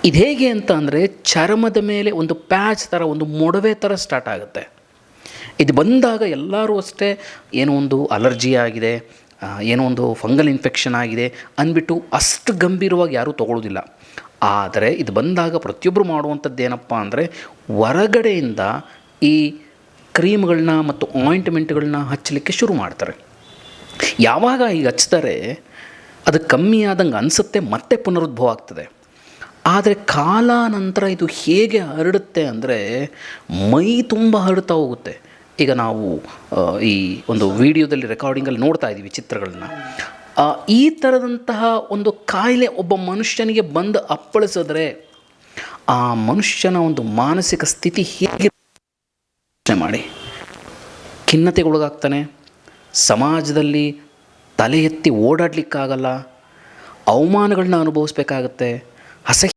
ಇದು ಹೇಗೆ ಅಂತ ಅಂದರೆ ಚರ್ಮದ ಮೇಲೆ ಒಂದು ಪ್ಯಾಚ್ ಥರ, ಒಂದು ಮೊಡವೆ ಥರ ಸ್ಟಾರ್ಟ್ ಆಗುತ್ತೆ. ಇದು ಬಂದಾಗ ಎಲ್ಲರೂ ಅಷ್ಟೇ ಏನೋ ಒಂದು ಅಲರ್ಜಿ ಆಗಿದೆ, ಏನೋ ಒಂದು ಫಂಗಲ್ ಇನ್ಫೆಕ್ಷನ್ ಆಗಿದೆ ಅಂದ್ಬಿಟ್ಟು ಅಷ್ಟು ಗಂಭೀರವಾಗಿ ಯಾರೂ ತೊಗೊಳ್ಳೋದಿಲ್ಲ. ಆದರೆ ಇದು ಬಂದಾಗ ಪ್ರತಿಯೊಬ್ಬರು ಮಾಡುವಂಥದ್ದು ಏನಪ್ಪ ಅಂದರೆ ಹೊರಗಡೆಯಿಂದ ಈ ಕ್ರೀಮ್ಗಳನ್ನ ಮತ್ತು ಆಯಿಂಟ್ಮೆಂಟ್ಗಳನ್ನ ಹಚ್ಚಲಿಕ್ಕೆ ಶುರು ಮಾಡ್ತಾರೆ. ಯಾವಾಗ ಈಗ ಹಚ್ತಾರೆ ಅದು ಕಮ್ಮಿ ಆದಂಗೆ ಅನಿಸುತ್ತೆ, ಮತ್ತೆ ಪುನರುದ್ಭವ ಆಗ್ತದೆ. ಆದರೆ ಕಾಲಾನಂತರ ಇದು ಹೇಗೆ ಹರಡುತ್ತೆ ಅಂದರೆ ಮೈ ತುಂಬ ಹರಡ್ತಾ ಹೋಗುತ್ತೆ. ಈಗ ನಾವು ಈ ಒಂದು ವಿಡಿಯೋದಲ್ಲಿ ರೆಕಾರ್ಡಿಂಗಲ್ಲಿ ನೋಡ್ತಾ ಇದ್ದೀವಿ ಚಿತ್ರಗಳನ್ನ. ಈ ಥರದಂತಹ ಒಂದು ಕಾಯಿಲೆ ಒಬ್ಬ ಮನುಷ್ಯನಿಗೆ ಬಂದು ಅಪ್ಪಳಿಸಿದ್ರೆ ಆ ಮನುಷ್ಯನ ಒಂದು ಮಾನಸಿಕ ಸ್ಥಿತಿ ಹೇಗೆ ಮಾಡಿ, ಖಿನ್ನತೆಗೊಳಗಾಗ್ತಾನೆ, ಸಮಾಜದಲ್ಲಿ ತಲೆ ಎತ್ತಿ ಓಡಾಡಲಿಕ್ಕಾಗಲ್ಲ, ಅವಮಾನಗಳನ್ನ ಅನುಭವಿಸ್ಬೇಕಾಗತ್ತೆ,